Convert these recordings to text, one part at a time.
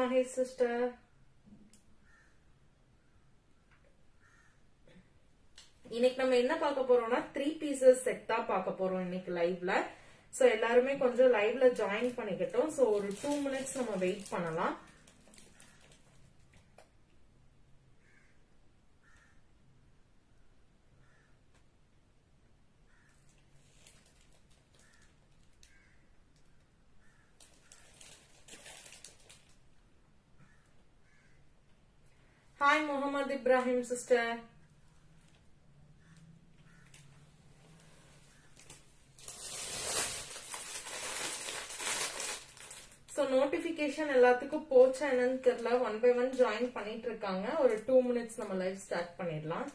Mahesh sister. இன்னைக்கு நம்ம என்ன பார்க்க போறோம்னா 3 pieces செட் தான் பார்க்க போறோம் இன்னைக்கு லைவ்ல. சோ எல்லாருமே கொஞ்சம் லைவ்ல ஜாயின் பண்ணிக்கிட்டோம். சோ ஒரு 2 minutes நம்ம வெயிட் பண்ணலாம். Hi Muhammad Ibrahim sister. So notification எல்லாத்துக்கும் போச்சா என்னன்னு தெரியல. 1 by 1 ஜாயின் பண்ணிட்டு இருக்காங்க. ஒரு 2 minutes நம்ம லைவ் ஸ்டார்ட் பண்ணிடலாம்.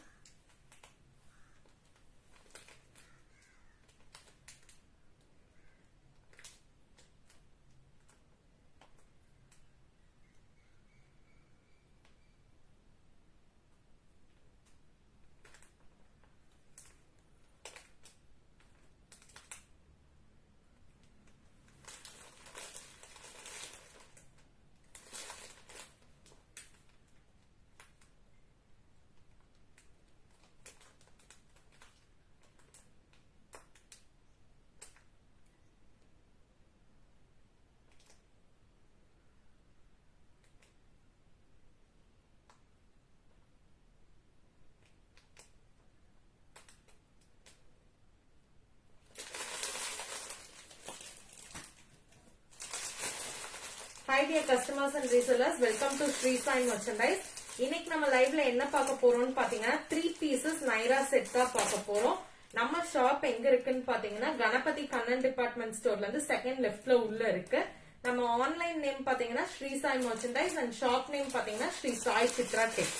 Hi dear customers and resellers, welcome to Sri Sai Merchandise. இன்னைக்கு நம்ம லைவ்ல என்ன பார்க்க போறோம்னு பாத்தீங்கன்னா 3 pieces நைரா செட் தான் பார்க்க போறோம். நம்ம ஷாப் எங்க இருக்குன்னு பாத்தீங்கன்னா கணபதி கண்ணன் டிபார்ட்மெண்ட் ஸ்டோர்ல இருந்து செகண்ட் லெஃப்ட்ல உள்ள இருக்கு. நம்ம ஆன்லைன் நேம் பாத்தீங்கன்னா Shri Sai merchandise and shop name பாத்தீங்கன்னா ஸ்ரீ சாய் சித்ரா டெக்.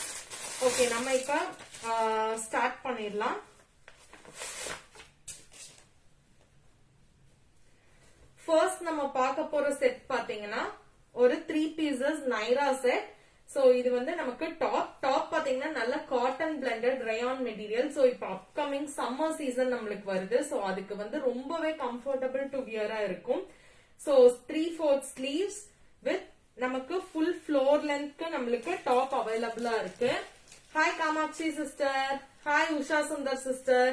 ஓகே, நம்ம இப்ப ஸ்டார்ட் பண்ணிடலாம். ஃபர்ஸ்ட் நம்ம பார்க்க போற செட் பாத்தீங்கன்னா ஒரு 3 pieces நைரா செட். சோ இது வந்து நமக்கு டாப் பாத்தீங்கன்னா நல்ல cotton blended rayon material. So இப்ப அப்கமிங் சம்மர் சீசன் நம்மளுக்கு வருது. சோ அதுக்கு வந்து ரொம்பவே கம்ஃபர்டபிள் டு வியரா இருக்கும். சோ 3/4 ஸ்லீவ்ஸ் வித் நமக்கு ஃபுல் ஃப்ளோர் லென்த்க்கு நம்மளுக்கு டாப் அவைலபிளா இருக்கு. Hi Kamakshi sister, hi Usha Sundar sister.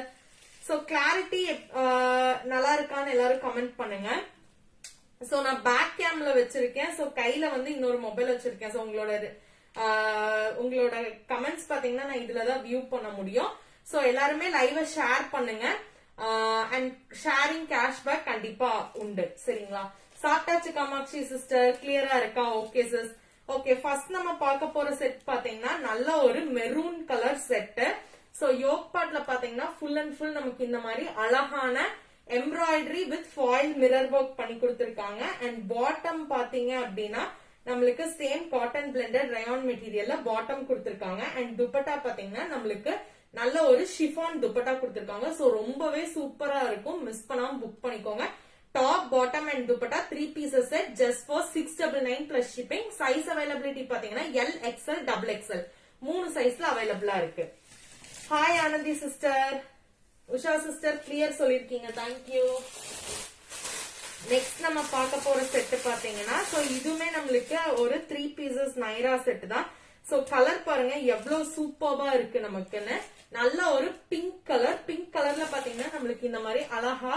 So clarity நல்லா இருக்கான்னு எல்லாரும் கமெண்ட் பண்ணுங்க. சோ நான் பேக் கேம்ல வச்சிருக்கேன். சோ கையில வந்து இன்னொரு மொபைல் வச்சிருக்கேன். சோ உங்களோட கமெண்ட்ஸ் பாத்தீங்கன்னா நான் இதுலதான் வியூ பண்ண முடியும். சோ எல்லாருமே லைவ ஷேர் பண்ணுங்க. அண்ட் ஷேரிங் கேஷ்பேக் கண்டிப்பா உண்டு. சரிங்களா? சாப்பிட்டாச்சு காமாட்சி சிஸ்டர், கிளியரா இருக்கா? Okay sis. ஓகே, ஃபர்ஸ்ட் நம்ம பார்க்க போற செட் பாத்தீங்கன்னா நல்ல ஒரு maroon colour set. So yoke பார்ட்ல பாத்தீங்கன்னா ஃபுல் அண்ட் ஃபுல் நமக்கு இந்த மாதிரி அழகான embroidery with foil mirror work பண்ணி கொடுத்திருக்காங்க. அண்ட் பாட்டம் பாத்தீங்க அப்படின்னா நம்மளுக்கு சேம் காட்டன் பிளெண்டட் ரயான் மெட்டீரியல்ல பாட்டம் கொடுத்திருக்காங்க. அண்ட் துப்பட்டா பாத்தீங்கன்னா நம்மளுக்கு நல்ல ஒரு ஷிஃபான் துப்பட்டா கொடுத்திருக்காங்க. சோ ரொம்பவே சூப்பரா இருக்கும். மிஸ் பண்ணாம புக் பண்ணிக்கோங்க. Top bottom and dupatta 3 pieces set just for 699 plus shipping. Size availability பாத்தீங்கன்னா L, XL, XXL 3 சைஸ்ல அவைலபிளா இருக்கு. Hi Anandi sister, Usha sister clear சொல்லிருக்கீங்க, தேங்க்யூ. நெக்ஸ்ட் நம்ம பார்க்க போற செட் பாத்தீங்கன்னா சோ இதுவுமே நம்மளுக்கு ஒரு 3 pieces நைரா செட் தான். சோ கலர் பாருங்க எவ்வளவு சூப்பர்பா இருக்கு நமக்குன்னு. நல்ல ஒரு பிங்க் கலர்ல பாத்தீங்கன்னா நம்மளுக்கு இந்த மாதிரி அழகா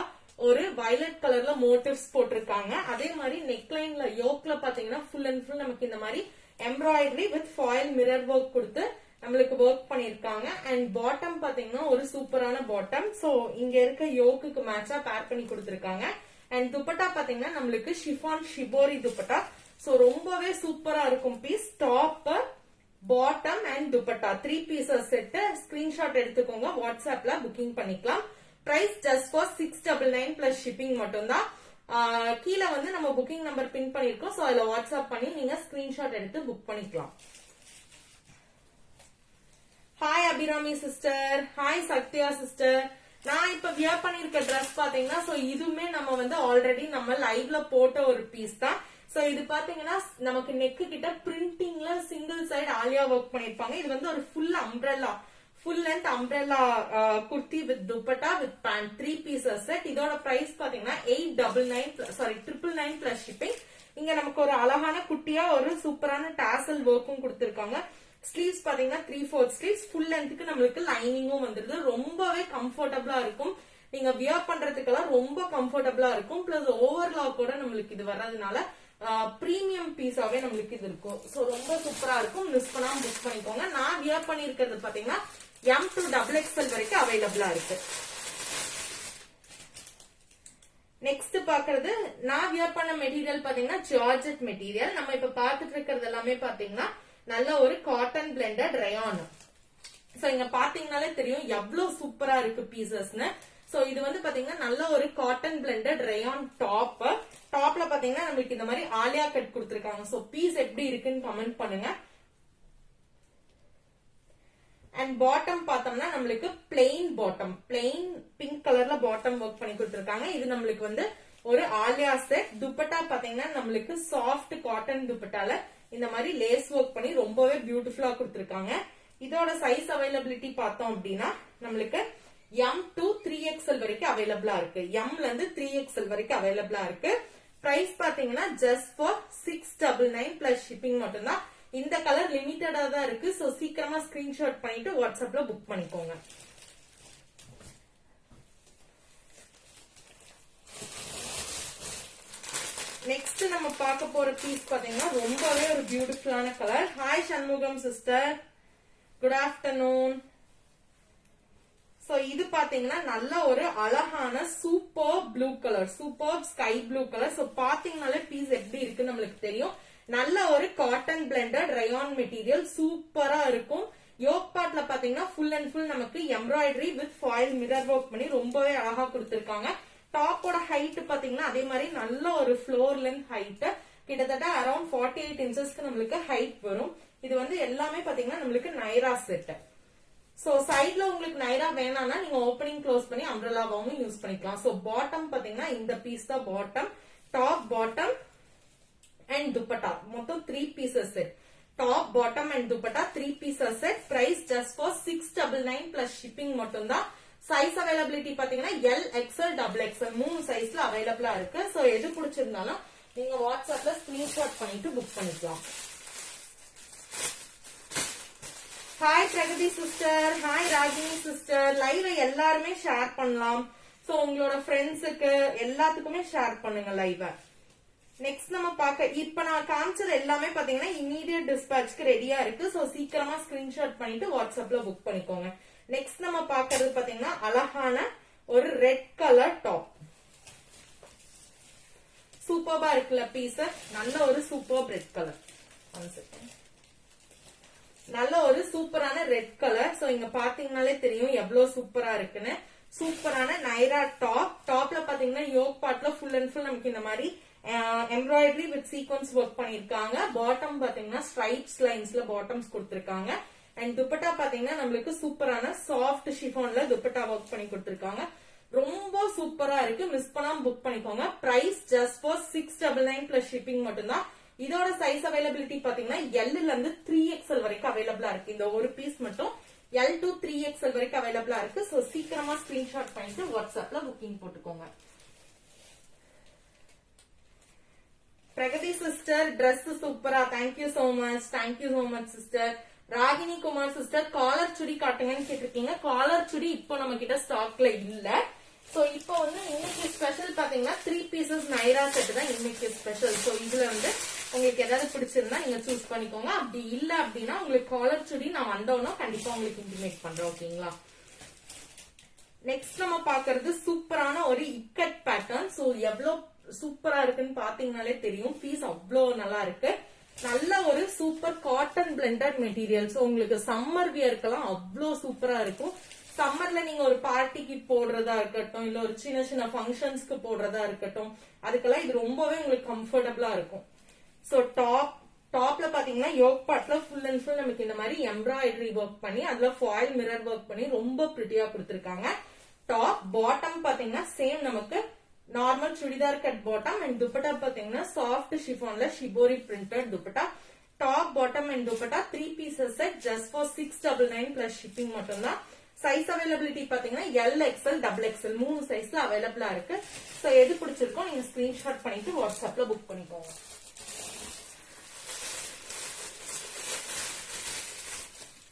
ஒரு வயலட் கலர்ல மோட்டிவ்ஸ் போட்டிருக்காங்க. அதே மாதிரி நெக்லைன்ல யோக்ல பாத்தீங்கன்னா ஃபுல் அண்ட் ஃபுல் நமக்கு இந்த மாதிரி embroidery with foil mirror work கொடுத்து நம்மளுக்கு ஒர்க் பண்ணிருக்காங்க. அண்ட் பாட்டம் பாத்தீங்கன்னா ஒரு சூப்பரான பாட்டம். சோ இங்க இருக்க யோக்குக்கு மேட்சா பேர் பண்ணி கொடுத்திருக்காங்க. அண்ட் துப்பட்டா பாத்தீங்கன்னா நம்மளுக்கு ஷிஃபான் ஷிபோரி துப்பட்டா. சோ ரொம்பவே சூப்பரா இருக்கும் piece. Top, bottom and dupatta 3 pieces set. Screenshot எடுத்துக்கோங்க, வாட்ஸ்அப்ல புக்கிங் பண்ணிக்கலாம். Price just for 699 plus shipping மட்டும் தான். கீழே வந்து நம்ம புக்கிங் நம்பர் பின் பண்ணிருக்கோம். சோ அதுல வாட்ஸ்அப் பண்ணி நீங்க ஸ்கிரீன்ஷாட் எடுத்து புக் பண்ணிக்கலாம். Hi Abirami sister, hi Sathya sister. நான் இப்ப வியர் பண்ணிருக்க ட்ரெஸ் பாத்தீங்கன்னா சோ இதுவுமே நம்ம வந்து ஆல்ரெடி நம்ம லைவ்ல போட்ட ஒரு பீஸ் தான். சோ இது பாத்தீங்கன்னா நமக்கு நெக்கு கிட்ட பிரிண்டிங்ல சிங்கிள் சைடு ஆலியா ஒர்க் பண்ணிருப்பாங்க. இது வந்து ஒரு full umbrella, full length umbrella kurti with dupatta with pant 3 pieces set. இதோட பிரைஸ் பாத்தீங்கன்னா 899 பிளஸ் ஷிப்பிங். இங்க நமக்கு ஒரு அழகான குட்டியா ஒரு சூப்பரான டாசல் ஒர்க்கும் கொடுத்திருக்காங்க. ஸ்லீவ்ஸ் பாத்தீங்கன்னா 3/4 ஸ்லீவ்ஸ், ஃபுல் லென்த்துக்கு நம்மளுக்கு லைனிங்கும் வந்துருது. ரொம்பவே கம்ஃபர்டபுளா இருக்கும். நீங்க வியர் பண்றதுக்கெல்லாம் ரொம்ப கம்ஃபர்டபுளா இருக்கும். பிளஸ் ஓவர்லாக்கோட நம்மளுக்கு இது வர்றதுனால பிரீமியம் பீஸாவே நம்மளுக்கு இது இருக்கும். சோ ரொம்ப சூப்பரா இருக்கும். மிஸ் பண்ணாம புக் பண்ணிக்கோங்க. நான் வியர் பண்ணிருக்கிறது பாத்தீங்கன்னா M to XXL வரைக்கும் அவைலபிளா இருக்கு. நெக்ஸ்ட் பாக்குறது நான் வியர் பண்ண மெட்டீரியல் பாத்தீங்கன்னா ஜார்ஜெட் மெட்டீரியல். நம்ம இப்ப பாத்துட்டு இருக்கிறது எல்லாமே பாத்தீங்கன்னா நல்ல ஒரு காட்டன் பிளெண்டட் ரயான். சோ இங்க பாத்தீங்கன்னாலே தெரியும் எவ்வளவு சூப்பரா இருக்கு பீசஸ்னு. சோ இது வந்து பாத்தீங்கன்னா நல்ல ஒரு காட்டன் பிளெண்டட் ரயான் டாப். டாப்ல பாத்தீங்கன்னா நம்மளுக்கு இந்த மாதிரி ஆலியா கட் கொடுத்திருக்காங்க. சோ பீஸ் எப்படி இருக்குன்னு கமெண்ட் பண்ணுங்க. அண்ட் பாட்டம் பார்த்தோம்னா நம்மளுக்கு பிளெயின் பாட்டம், பிளெயின் பிங்க் கலர்ல பாட்டம் ஒர்க் பண்ணி கொடுத்திருக்காங்க. இது நம்மளுக்கு வந்து ஒரு ஆலியா செட். துப்பட்டா பாத்தீங்கன்னா நம்மளுக்கு சாஃப்ட் காட்டன் துப்பட்டால இந்த மாதிரி லேஸ் ஒர்க் பண்ணி ரொம்பவே பியூட்டிஃபுல்லா கொடுத்திருக்காங்க. இதோட சைஸ் அவைலபிலிட்டி பார்த்தோம் அப்படின்னா நம்மளுக்கு M to 3XL வரைக்கும் அவைலபிளா இருக்கு. Mல இருந்து 3XL வரைக்கும் அவைலபிளா இருக்கு. பிரைஸ் பாத்தீங்கன்னா ஜஸ்ட் ஃபார் 699 பிளஸ் ஷிப்பிங் மட்டும்தான். இந்த கலர் லிமிட்டடா தான் இருக்கு. சோ சீக்கிரமா ஸ்கிரீன்ஷாட் பண்ணிட்டு வாட்ஸ்அப்ல புக் பண்ணிக்கோங்க. நெக்ஸ்ட் நம்ம பார்க்க போற பீஸ் பாத்தீங்கன்னா ரொம்பவே ஒரு பியூட்டிஃபுல்லான colour. Hi Shanmugam sister, good afternoon. So இது பாத்தீங்கன்னா நல்ல ஒரு அழகான super blue colour, super sky blue colour. So பாத்தீங்கன்னாலே பீஸ் எப்படி இருக்குன்னு நம்மளுக்கு தெரியும். நல்ல ஒரு காட்டன் பிளெண்டட் ரயான் மெட்டீரியல் சூப்பரா இருக்கும். யோக் பார்ட்ல பாத்தீங்கன்னா ஃபுல் அண்ட் ஃபுல் நமக்கு embroidery with foil mirror work பண்ணி ரொம்பவே அழகா கொடுத்திருக்காங்க. டாப்போட ஹைட் பாத்தீங்கன்னா அதே மாதிரி நல்ல ஒரு ஃப்ளோர் லென்த் ஹைட், கிட்டத்தட்ட அரௌண்ட் 48 இன்ச்சஸ்க்கு நம்மளுக்கு ஹைட் வரும். இது வந்து எல்லாமே பாத்தீங்கன்னா நம்மளுக்கு நைரா செட். சோ சைட்ல உங்களுக்கு நைரா வேணாம்னா நீங்க ஓப்பனிங் க்ளோஸ் பண்ணி அம்ப்ரெல்லாவும் யூஸ் பண்ணிக்கலாம். சோ பாட்டம் பாத்தீங்கன்னா இந்த பீஸ் தான் bottom. Top, bottom and dupatta மொத்தம் 3 pieces set. Top, bottom and dupatta 3 pieces set. Price just for 699 plus shipping மட்டும் தான். சைஸ் அவைலபிலிட்டி பாத்தீங்கன்னா L, XL, XXL 3 சைஸ்ல அவைலபிளா இருக்கு. சோ எது பிடிச்சிருந்தாலும் நீங்க வாட்ஸ்அப்ல ஸ்கிரீன்ஷாட் பண்ணிட்டு புக் பண்ணிக்கலாம். Hi Pragathi sister, hi Ragini sister. Live எல்லாருமே ஷேர் பண்ணலாம். சோ உங்களோட ஃப்ரெண்ட்ஸுக்கு எல்லாத்துக்குமே ஷேர் பண்ணுங்க லைவ். நெக்ஸ்ட் நம்ம இப்ப நான் காமிச்சது எல்லாமே பாத்தீங்கன்னா இமீடியட் டிஸ்பேட்ச்க்கு ரெடியா இருக்கு. சோ சீக்கிரமா ஸ்கிரீன்ஷாட் பண்ணிட்டு வாட்ஸ்அப்ல புக் பண்ணிக்கோங்க. நெக்ஸ்ட் நம்ம பாக்குறது பாத்தீங்கன்னா அழகான ஒரு ரெட் கலர் டாப். சூப்பர்பா இருக்குல்ல பீஸ். நல்ல ஒரு சூப்பர் ரெட் கலர், நல்ல ஒரு சூப்பரான ரெட் கலர். சோ இங்க பாத்தீங்கன்னாலே தெரியும் எவ்வளவு சூப்பரா இருக்குன்னு. சூப்பரான நைரா டாப். டாப்ல பாத்தீங்கன்னா யோக் பார்ட்ல ஃபுல் அண்ட் ஃபுல் நமக்கு இந்த மாதிரி எம்ப்ராய்டரி வித் சீக்வன்ஸ் ஒர்க் பண்ணிருக்காங்க. பாட்டம் பாத்தீங்கன்னா ஸ்ட்ரைப்ஸ் லைன்ஸ்ல பாட்டம்ஸ் கொடுத்திருக்காங்க. அண்ட் துப்பட்டா பாத்தீங்கன்னா நம்மளுக்கு சூப்பரான சாஃப்ட் ஷிஃபான்ல துப்பட்டா ஒர்க் பண்ணி கொடுத்திருக்காங்க. ரொம்ப சூப்பரா இருக்கு. மிஸ் பண்ணாம புக் பண்ணிக்கோங்க. Price just for 699 plus shipping மட்டும்தான். இதோட சைஸ் அவைலபிலிட்டி பாத்தீங்கன்னா L ல இருந்து 3XL வரைக்கும் அவைலபிளா இருக்கு. இந்த ஒரு பீஸ் மட்டும் L to 3XL வரைக்கும் அவைலபிளா இருக்கு. சோ சீக்கிரமா ஸ்கிரீன்ஷாட் பண்ணிட்டு வாட்ஸ்அப்ல புக்கிங் போட்டுக்கோங்க. பிரகதி சிஸ்டர் டிரெஸ் சூப்பரா, thank you so much, thank you so much sister. Ragini Kumar sister collar chudi காட்டுங்கன்னு கேட்டிருக்கீங்க. காலர் சுடி இப்போ நம்ம கிட்ட ஸ்டாக்ல இல்ல. சோ இப்போ வந்து இன்னைக்கு ஸ்பெஷல் பாத்தீங்கன்னா 3 பீசஸ் நைரா செட் தான் இன்னைக்கு ஸ்பெஷல். சோ இதுல வந்து உங்களுக்கு ஏதாவது பிடிச்சிருந்தா நீங்க சூஸ் பண்ணிக்கோங்க. அப்படி இல்ல அப்படின்னா உங்களுக்கு காலர் சுடி நான் வந்தோம்னா கண்டிப்பா உங்களுக்கு இன்டிமேட் பண்றேன். ஓகேங்களா? நெக்ஸ்ட் நம்ம பாக்குறது சூப்பரான ஒரு இக்கட் பேட்டர்ன். சோ எவ்வளவு சூப்பரா இருக்குன்னு பாத்தீங்கன்னாலே தெரியும். பீஸ் அவ்வளவு நல்லா இருக்கு. நல்ல ஒரு super cotton blended material. So உங்களுக்கு சம்மர் வியர்க்கெல்லாம் அவ்வளவு சூப்பரா இருக்கும். சம்மர்ல நீங்க ஒரு பார்ட்டிக்கு போடுறதா இருக்கட்டும், இல்ல ஒரு சின்ன சின்ன ஃபங்க்ஷன்ஸ்க்கு போடுறதா இருக்கட்டும், அதுக்கெல்லாம் இது ரொம்பவே உங்களுக்கு கம்ஃபர்டபுளா இருக்கும். சோ டாப்ல பாத்தீங்கன்னா யோக் பார்ட்ல ஃபுல் அண்ட் ஃபுல் நமக்கு இந்த மாதிரி எம்ப்ராய்டரி ஒர்க் பண்ணி அதுல ஃபாயில் மிரர் ஒர்க் பண்ணி ரொம்ப பிரிட்டியா கொடுத்திருக்காங்க. டாப், பாட்டம் பாத்தீங்கன்னா சேம் நமக்கு normal churidar cut bottom and dupatta பாத்தீங்கன்னா சாஃப்ட் ஷிஃபான்ல shibori printed dupatta. Top, bottom and dupatta 3 pieces set just for 699 plus shipping மட்டும்தான். சைஸ் அவைலபிலிட்டி பாத்தீங்கன்னா L, XL, XXL 3 சைஸ்ல அவைலபிளா இருக்கு. சோ எது பிடிச்சிருக்கோ நீங்க ஸ்கிரீன்ஷாட் பண்ணிட்டு வாட்ஸ்அப்ல புக் பண்ணிக்கோங்க.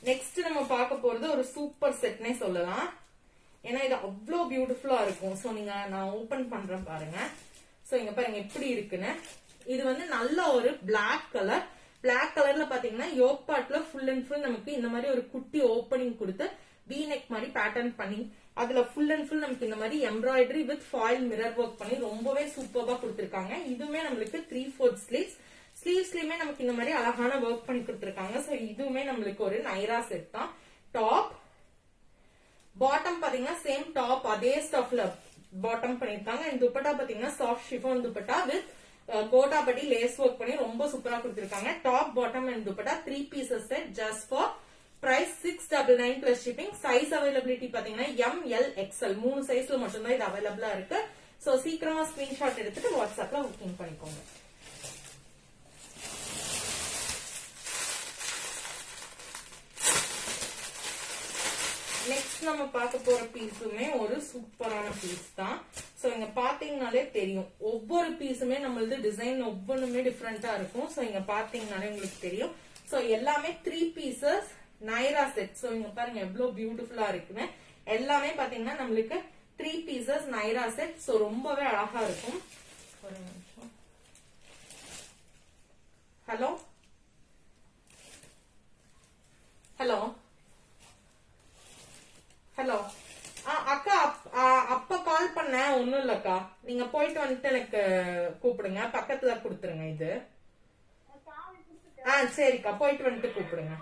நெக்ஸ்ட் நம்ம பார்க்க போறது ஒரு சூப்பர் செட்னே சொல்லலாம். ஏன்னா இது அவ்வளோ பியூட்டிஃபுல்லா இருக்கும். சோ நீங்க நான் ஓபன் பண்றேன் பாருங்க. சோ இங்க பாருங்க எப்படி இருக்குன்னு. இது வந்து நல்ல ஒரு பிளாக் கலர். பிளாக் கலர்ல பாத்தீங்கன்னா யோக் பார்ட்ல ஃபுல் அண்ட் ஃபுல் நமக்கு இந்த மாதிரி ஒரு குட்டி ஓப்பனிங் கொடுத்து வி நெக் மாதிரி பேட்டர்ன் பண்ணி அதுல ஃபுல் அண்ட் ஃபுல் நமக்கு இந்த மாதிரி embroidery with foil mirror work பண்ணி ரொம்பவே சூப்பர்பா கொடுத்திருக்காங்க. இதுவுமே நம்மளுக்கு 3/4 ஸ்லீவ்ஸ். ஸ்லீவ்ஸ்லயுமே நமக்கு இந்த மாதிரி அழகான ஒர்க் பண்ணி கொடுத்திருக்காங்க. சோ இதுவுமே நம்மளுக்கு ஒரு நைரா செட் தான். டாப் பாட்டம் பாத்தீங்கன்னா சேம் டாப் அதே ஸ்டஃப்ல பாட்டம் பண்ணிருக்காங்க. அண்ட் துப்பட்டா பாத்தீங்கன்னா soft chiffon dupatta with gota patti lace work பண்ணி ரொம்ப சூப்பரா கொடுத்திருக்காங்க. Top bottom and dupatta 3 pieces set just for price 699 plus shipping. Size availability பாத்தீங்கன்னா ML XL 3 சைஸ்ல மட்டும்தான் இது அவைலபிளா இருக்கு. சோ சீக்கிரமா ஸ்கிரீன்ஷாட் எடுத்துட்டு வாட்ஸ்அப்ல புக்கிங் பண்ணிக்கோங்க. நெக்ஸ்ட் நம்ம பார்க்க போற பீஸுமே ஒரு சூப்பரான பீஸ் தான். சோ இங்க பாத்தீங்கன்னாலே தெரியும் ஒவ்வொரு பீஸுமே நம்மளது டிசைன் ஒவ்வொன்றுமே டிஃப்ரெண்டா இருக்கும். சோ இங்க பாத்தீங்கன்னாலே உங்களுக்கு தெரியும். சோ எல்லாமே 3 pieces நைரா செட். சோ இங்க பாருங்க எவ்வளவு பியூட்டிஃபுல்லா இருக்குன்னு. எல்லாமே பாத்தீங்கன்னா நம்மளுக்கு 3 pieces நைரா செட். சோ ரொம்பவே அழகா இருக்கும். ஒரு நிமிஷம். ஹலோ ஹலோ ஹலோ அக்கா அப்ப கால் பண்ண ஒண்ணும் இல்லக்கா. நீங்க போயிட்டு வந்துட்டு எனக்கு கூப்பிடுங்க. பக்கத்துல கொடுத்துருங்க இது. சரிக்கா போயிட்டு வந்துட்டு கூப்பிடுங்க.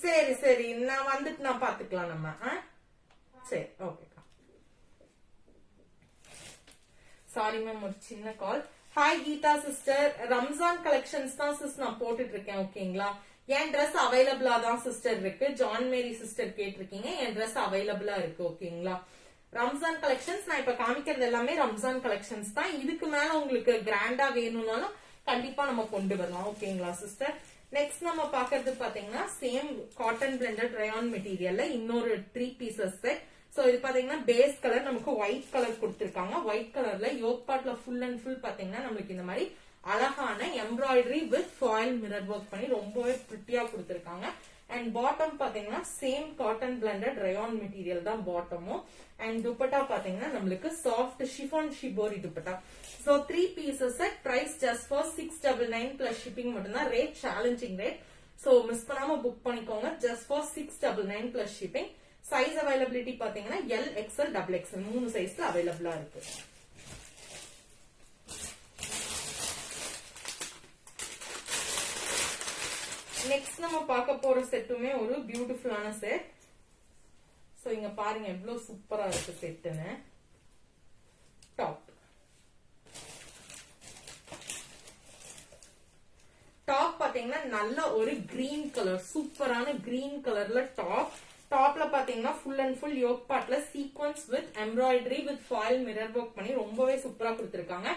சரி சரி நான் வந்துட்டு நான் பாத்துக்கலாம் நம்ம. சரி ஓகேக்கா. சாரி மேம் ஒரு சின்ன call. Hi Geetha sister. Ramzan collections தான் சிஸ் நான் போட்டுட்டு இருக்கேன். ஓகேங்களா. என் ட்ரெஸ் அவைலபிளா தான் சிஸ்டர் இருக்கு. ஜான் மேரி சிஸ்டர் கேட்டிருக்கீங்க. என் ட்ரெஸ் அவைலபிளா இருக்கு. ஓகேங்களா. ரம்ஜான் கலெக்ஷன்ஸ் நான் இப்ப காமிக்கிறது எல்லாமே ரம்ஜான் கலெக்ஷன்ஸ் தான். இதுக்கு மேல உங்களுக்கு கிராண்டா வேணும்னாலும் கண்டிப்பா நம்ம கொண்டு வரலாம். ஓகேங்களா சிஸ்டர். நெக்ஸ்ட் நம்ம பாக்குறது பாத்தீங்கன்னா சேம் காட்டன் பிளெண்டட் ரயான் மெட்டீரியல்ல இன்னொரு 3 pieces செட். சோ இது பாத்தீங்கன்னா பேஸ் கலர் நமக்கு ஒயிட் கலர் கொடுத்திருக்காங்க. ஒயிட் கலர்ல யோக் பார்ட்ல ஃபுல் அண்ட் ஃபுல் பாத்தீங்கன்னா நம்மளுக்கு இந்த மாதிரி அழகான embroidery with foil mirror work பண்ணி ரொம்பவே பிரிட்டியா கொடுத்திருக்காங்க. அண்ட் பாட்டம் பாத்தீங்கன்னா same cotton blended rayon material தான் பாட்டமும். அண்ட் துப்பட்டா பாத்தீங்கன்னா நம்மளுக்கு soft chiffon shibori dupatta. So 3 pieces set price just for 699 plus shipping மட்டும்தான். Rate challenging rate. So miss பண்ணாம புக் பண்ணிக்கோங்க. Just for 699 plus shipping. Size availability பாத்தீங்கன்னா LXL XXL 3 சைஸ்ல அவைலபிளா இருக்கு. நெக்ஸ்ட் நம்ம பார்க்க போற செட்டுமே ஒரு பியூட்டிஃபுல்லான செட். சோ இங்க பாருங்க எவ்வளவு சூப்பரா இருக்கு செட்டுன்னு. டாப் பாத்தீங்கன்னா நல்ல ஒரு கிரீன் கலர் சூப்பரான கிரீன் கலர்ல டாப். டாப்ல பாத்தீங்கன்னா ஃபுல் அண்ட் ஃபுல் யோக் பார்ட்ல sequins with embroidery with foil mirror work பண்ணி ரொம்பவே சூப்பரா கொடுத்திருக்காங்க.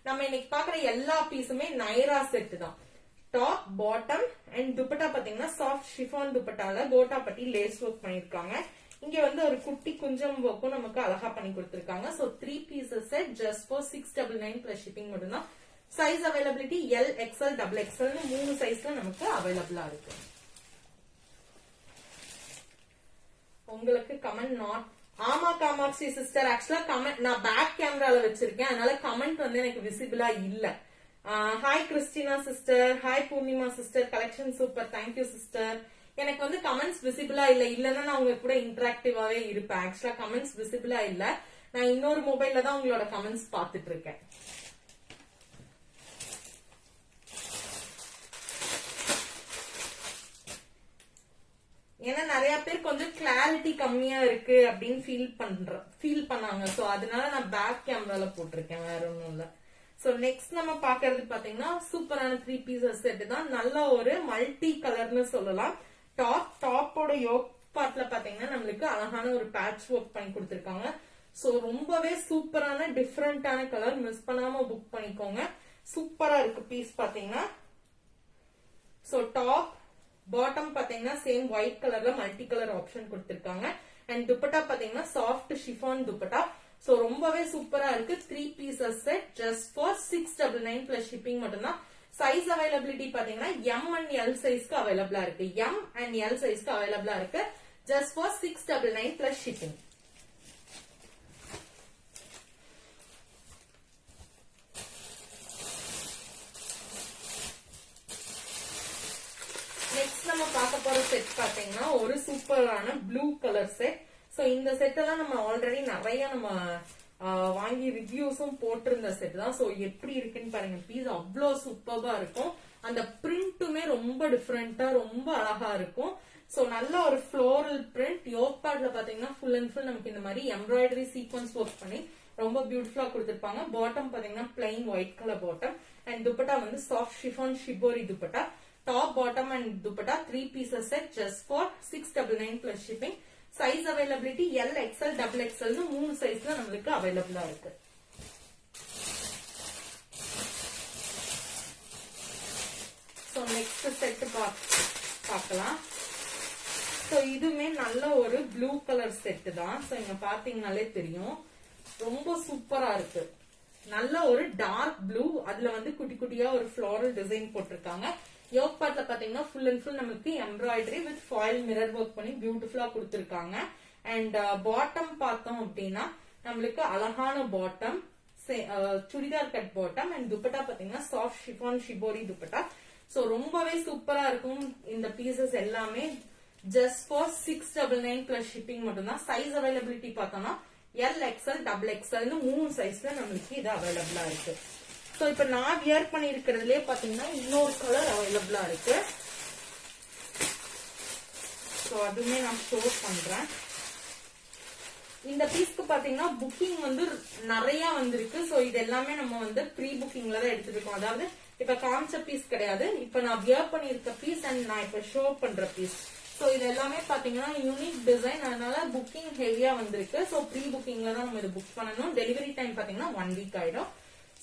நம்ம இன்னைக்கு பாக்குற எல்லா பீஸுமே நைரா செட் தான். டாப் பாட்டம் அண்ட் துப்பட்டா பாத்தீங்கன்னா சாஃப்ட் ஷிஃபான் துப்பட்டால கோட்டா பட்டி லேஸ் ஒர்க் பண்ணிருக்காங்க. இங்க வந்து ஒரு குட்டி குஞ்சம் ஒர்க்கும் நமக்கு அழகா பண்ணி கொடுத்திருக்காங்க. So 3 pieces set just for 699 plus shipping மட்டும்தான். சைஸ் அவைலபிலிட்டி LXL XXL 3 சைஸ்ல நமக்கு அவைலபிளா இருக்கு. உங்களுக்கு கமெண்ட் நாட் ஆமா காமாட்சி சிஸ்டர். ஆக்சுவலா கமெண்ட் நான் பேக் கேமரால வச்சிருக்கேன். அதனால கமெண்ட் வந்து எனக்கு விசிபிளா இல்ல. Hi Christina sister. Hi Purnima sister. Collection super. Thank you sister. எனக்கு வந்து கமெண்ட்ஸ் விசிபிளா இல்லன்னா நான் உங்க கூட இன்டராக்டிவாவே இருப்பேன். ஆக்சுவலா கமெண்ட்ஸ் விசிபிளா இல்ல. நான் இன்னொரு மொபைல்ல தான் உங்களோட கமெண்ட்ஸ் பாத்துட்டு இருக்கேன். ஏன்னா நிறைய பேர் கொஞ்சம் கிளாரிட்டி கம்மியா இருக்கு அப்படின்னு ஃபீல் பண்ணாங்க. சோ அதனால நான் பேக் கேமரால போட்டிருக்கேன். வேற ஒண்ணும் இல்ல. சோ நெக்ஸ்ட் நம்ம பாக்குறது பாத்தீங்கன்னா சூப்பரான 3 pieces செட் தான். நல்ல ஒரு மல்டி கலர்னு சொல்லலாம். டாப்போட யோக் பார்ட்ல பாத்தீங்கன்னா நம்மளுக்கு அழகான ஒரு பேட்ச் ஒர்க் பண்ணி கொடுத்திருக்காங்க. சோ ரொம்பவே சூப்பரான டிஃபரெண்டான கலர். மிஸ் பண்ணாம புக் பண்ணிக்கோங்க. சூப்பரா இருக்கு பீஸ் பாத்தீங்கன்னா. சோ டாப் பாட்டம் பாத்தீங்கன்னா சேம் ஒயிட் கலர்ல மல்டி கலர் ஆப்ஷன் கொடுத்திருக்காங்க. அண்ட் துப்பட்டா பாத்தீங்கன்னா சாஃப்ட் ஷிஃபான் துப்பட்டா. சோ ரொம்பவே சூப்பரா இருக்கு. 3 pieces set just for 699 plus shipping மட்டும்தான். சைஸ் அவைலபிலிட்டி பாத்தீங்கன்னா எம் அண்ட் எல் சைஸ்க்கு அவைலபிளா இருக்கு. எம் அண்ட் எல் சைஸ்க்கு அவைலபிளா இருக்கு. Just for 699 plus shipping. Next நம்ம பார்க்க போற செட் பாத்தீங்கன்னா ஒரு சூப்பரான ப்ளூ கலர் செட். சோ இந்த செட் எல்லாம் நம்ம ஆல்ரெடி நிறைய நம்ம வாங்கி ரிவ்யூஸும் போட்டிருந்த செட் தான். சோ எப்படி இருக்குன்னு பாருங்க. பீஸ் அவ்வளோ சூப்பர்பா இருக்கும். அந்த பிரிண்ட்டுமே ரொம்ப டிஃப்ரெண்டா ரொம்ப அழகா இருக்கும். சோ நல்ல ஒரு ஃப்ளோரல் பிரிண்ட். யோக் பார்ட்ல பாத்தீங்கன்னா ஃபுல் அண்ட் ஃபுல் நமக்கு இந்த மாதிரி எம்ப்ராய்டரி சீக்வன்ஸ் ஒர்க் பண்ணி ரொம்ப பியூட்டிஃபுல்லா கொடுத்திருப்பாங்க. பாட்டம் பாத்தீங்கன்னா plain white colour bottom and dupatta வந்து soft chiffon shibori dupatta. Top, bottom and dupatta 3 pieces set just for 699 plus shipping. Size availability L, XL, XXL னு 3 சைஸ்ல நமக்கு அவைலபிளா இருக்கு. So next set பார்க்கலாம். So இதுமே நல்ல ஒரு ப்ளூ கலர் செட் தான். So இங்க பாத்தீங்கனாலே தெரியும் ரொம்ப சூப்பரா இருக்கு. நல்ல ஒரு டார்க் ப்ளூ, அதுல வந்து குட்டி குட்டியா ஒரு ஃப்ளோரல் டிசைன் போட்டிருக்காங்க. யோக் பார்ட்ல பாத்தீங்கன்னா ஃபுல் அண்ட் ஃபுல் நமக்கு embroidery with foil mirror work பண்ணி பியூட்டிஃபுல்லா கொடுத்திருக்காங்க. அண்ட் பாட்டம் பார்த்தோம் அப்படின்னா நம்மளுக்கு அழகான bottom, churidar cut bottom and dupatta பாத்தீங்கன்னா soft chiffon shibori dupatta. So ரொம்பவே சூப்பரா இருக்கும் இந்த பீசஸ் எல்லாமே. ஜஸ்ட் ஃபார் 699 பிளஸ் ஷிப்பிங் மட்டும் தான். சைஸ் அவைலபிலிட்டி பார்த்தோம்னா எல், எக்ஸ்எல், XXL 3 சைஸ்ல நம்மளுக்கு இது அவைலபிளா இருக்கு. சோ இப்ப நான் வியர் பண்ணி இருக்கிறதுலயே பாத்தீங்கன்னா இன்னொரு கலர் அவைலபிளா இருக்கு. சோ அதுவுமே நான் ஷோ பண்றேன். இந்த பீஸ்க்கு பாத்தீங்கன்னா புக்கிங் வந்து நிறைய வந்திருக்கு. சோ இது எல்லாமே நம்ம வந்து ப்ரீ புக்கிங்ல தான் எடுத்துட்டு இருக்கோம். அதாவது இப்ப காமிச்ச பீஸ் கிடையாது. இப்ப நான் வியர் பண்ணி இருக்க பீஸ் அண்ட் நான் இப்ப ஷோ பண்ற பீஸ். சோ இது எல்லாமே பாத்தீங்கன்னா யூனிக் டிசைன், அதனால புக்கிங் ஹெவியா வந்திருக்கு. சோ ப்ரீ புக்கிங்ல தான் நம்ம இது புக் பண்ணணும். டெலிவரி டைம் பாத்தீங்கன்னா 1 வீக் ஆயிடும்.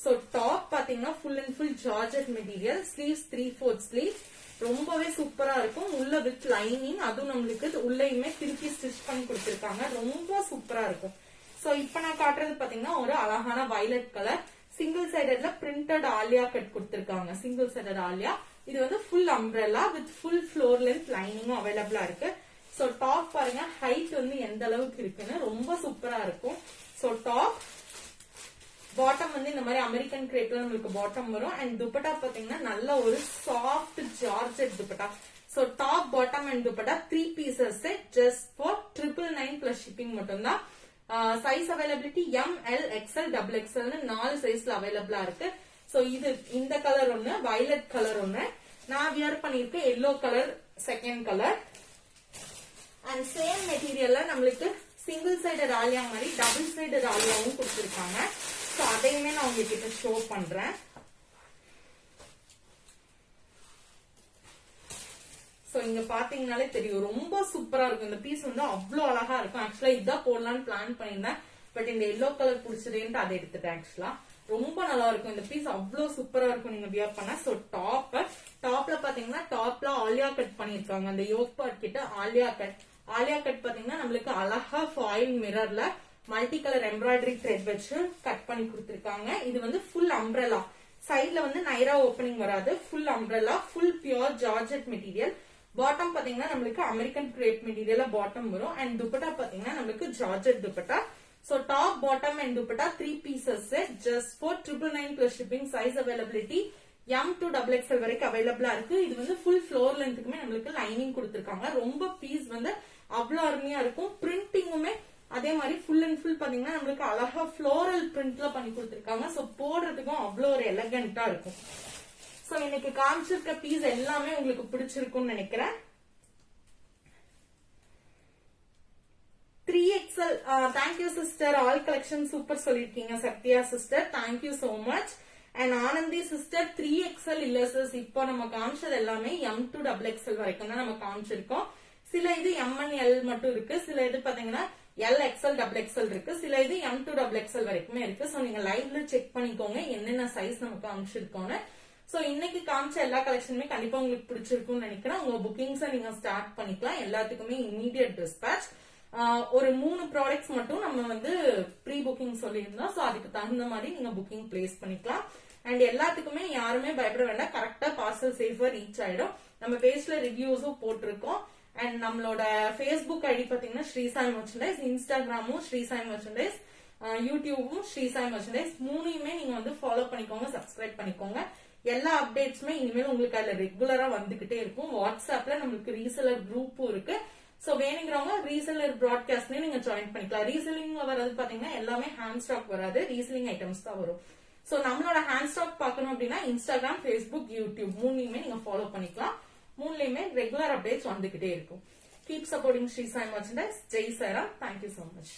சோ டாப் பாத்தீங்கன்னா full and full georgette material, sleeves 3/4 sleeve, ரொம்பவே சூப்பரா இருக்கும். உள்ள வித் லைனிங், அதுவும் நம்மளுக்கு உள்ளயுமே திருப்பி ஸ்டிச் பண்ணி கொடுத்திருக்காங்க. ரொம்ப சூப்பரா இருக்கும். சோ இப்ப நான் காட்டுறது பாத்தீங்கன்னா ஒரு அழகான வயலட் கலர், சிங்கிள் சைடட்ல பிரிண்டட் ஆலியா கட் கொடுத்திருக்காங்க. Single sided Alia. இது வந்து full umbrella with full floor length லைனிங்கும் அவைலபிளா இருக்கு. சோ டாப் பாருங்க ஹைட் வந்து எந்த அளவுக்கு இருக்குன்னு, ரொம்ப சூப்பரா இருக்கும். சோ டாப், பாட்டம் வந்து இந்த மாதிரி அமெரிக்கன் கிரேப்ல நம்மளுக்கு பாட்டம் வரும். அண்ட் துப்பட்டா பாத்தீங்கன்னா நல்ல ஒரு soft georgette dupatta. So top, bottom and dupatta 3 pieces set just for 999 plus shipping மட்டும் தான். Size availability M, L, XL, XXL 4 சைஸ்ல அவைலபிளா இருக்கு. சோ இது இந்த கலர் ஒண்ணு, வயலட் கலர் ஒண்ணு, நான் வியர் பண்ணிருக்கேன் yellow colour second colour. And same மெட்டீரியல்ல நம்மளுக்கு சிங்கிள் சைடட் ஆலியா மாதிரி டபுள் சைடட் ஆலியாவும் கொடுத்திருக்காங்க. சோ அதையுமே நான் உங்ககிட்ட ஷோ பண்றேன். சோ இங்க பாத்தீங்கன்னாலே தெரியும் ரொம்ப சூப்பரா இருக்கும். இந்த பீஸ் வந்து அவ்வளவு அழகா இருக்கும். ஆக்சுவலா இதான் போடலான்னு பிளான் பண்ணியிருந்தேன். பட் இந்த எல்லோ கலர் பிடிச்சதுன்ட்டு அதை எடுத்துட்டேன். ஆக்சுவலா ரொம்ப நல்லா இருக்கும். இந்த பீஸ் அவ்வளவு சூப்பரா இருக்கும் நீங்க வியர் பண்ண. சோ டாப்ல பாத்தீங்கன்னா டாப்ல ஆலியா கட் பண்ணிருக்காங்க. அந்த யோக் பார்ட் கிட்ட ஆலியா கட் பாத்தீங்கன்னா நம்மளுக்கு அழகா ஃபாயில் மிரர்ல மல்டி கலர் எம்ப்ராய்டரி த்ரெட் வச்சு கட் பண்ணி கொடுத்திருக்காங்க. இது வந்து ஃபுல் அம்ப்ரெல்லா, சைட்ல வந்து நைரா ஓப்பனிங் வராது. Full umbrella, full pure georgette material. Bottom பாத்தீங்கன்னா நம்மளுக்கு அமெரிக்கன் கிரேப் மெட்டீரியல் பாட்டம் வரும். அண்ட் துப்பட்டா பாத்தீங்கன்னா நம்மளுக்கு georgette dupatta. So top, bottom and dupatta 3 pieces set just for 999 plus shipping. Size availability M to XXL வரைக்கும் அவைலபிளா இருக்கு. இது வந்து ஃபுல் ஃப்ளோர் லென்த்துக்குமே நம்மளுக்கு லைனிங் கொடுத்திருக்காங்க. ரொம்ப பீஸ் வந்து அவ்வளவு அருமையா இருக்கும். பிரிண்டிங்குமே அதே மாதிரி ஃபுல் அண்ட் ஃபுல் பாத்தீங்கன்னா நம்மளுக்கு அழகா ஃப்ளோரல் பிரிண்ட்ல பண்ணி கொடுத்திருக்காங்க. சோ போடுறதுக்கும் அவ்வளவு ஒரு எலகண்டா இருக்கும். சோ இன்னைக்கு காமிச்சிருக்க பீஸ் எல்லாமே உங்களுக்கு பிடிச்சிருக்கும்னு நினைக்கிறேன். 3XL, thank you sister, all collection super சொல்லிருக்கீங்க Sathya sister, thank you so much. And Anandi sister 3XL இல்ல சிஸ், இப்போ நம்ம காமிச்சது எல்லாமே M to XXL வரைக்கும் தான் நம்ம காமிச்சிருக்கோம். சில இது M and L மட்டும் இருக்கு, சில இது பாத்தீங்கன்னா L, XL, XXL இருக்கு, சில இது M to XXL வரைக்குமே இருக்கு. சோ நீங்க லைவ்ல செக் பண்ணிக்கோங்க என்னென்ன சைஸ் நம்ம காமிச்சிருக்கோம்னு. சோ இன்னைக்கு காமிச்ச எல்லா கலெக்ஷனுமே கண்டிப்பா உங்களுக்கு பிடிச்சிருக்கும்னு நினைக்கிறேன். உங்க புக்கிங்ஸை நீங்க ஸ்டார்ட் பண்ணிக்கலாம். எல்லாத்துக்குமே இமீடியட் டிஸ்பேச். ஒரு 3 ப்ராடக்ட்ஸ் மட்டும் நம்ம வந்து ப்ரீ புக்கிங் சொல்லியிருந்தோம். சோ அதுக்கு தகுந்த மாதிரி நீங்க புக்கிங் பிளேஸ் பண்ணிக்கலாம். அண்ட் எல்லாத்துக்குமே யாருமே பயப்பட வேண்டாம், கரெக்டா பார்சல் சேஃபா ரீச் ஆயிடும். நம்ம பேஜ்ல ரிவ்யூஸும் போட்டிருக்கோம். அண்ட் நம்மளோட ஃபேஸ்புக் ஐடி பாத்தீங்கன்னா Sri Sai merchandise, இன்ஸ்டாகிராமும் Sri Sai merchandise, யூடியூபும் Sri Sai merchandise. மூணையுமே நீங்க வந்து ஃபாலோ பண்ணிக்கோங்க, சப்ஸ்கிரைப் பண்ணிக்கோங்க. எல்லா அப்டேட்ஸுமே இனிமேல் உங்களுக்கு அதுல ரெகுலரா வந்துகிட்டே இருக்கும். வாட்ஸ்அப்ல நம்மளுக்கு ரீசெலர் குரூப்பும் இருக்கு. சோ வேணுங்கிறவங்க ரீசெலர் ப்ராட்காஸ்ட்லயும் நீங்க ஜாயின் பண்ணிக்கலாம். ரீசெல்லிங்ல வர்றது பாத்தீங்கன்னா எல்லாமே ஹேண்ட் ஸ்டாக் வராது, ரீசெல்லிங் ஐட்டம்ஸ் தான் வரும். சோ நம்மளோட ஹேண்ட் ஸ்டாக் பாக்கணும் அப்படின்னா இன்ஸ்டாகிராம், ஃபேஸ்புக், யூடியூப் மூணுலையுமே நீங்க ஃபாலோ பண்ணிக்கலாம். மூணுலையுமே ரெகுலர் அப்டேட்ஸ் வந்துகிட்டே இருக்கும். Keep supporting Sri Sai merchandise. Jai Sairam. Thank you so much.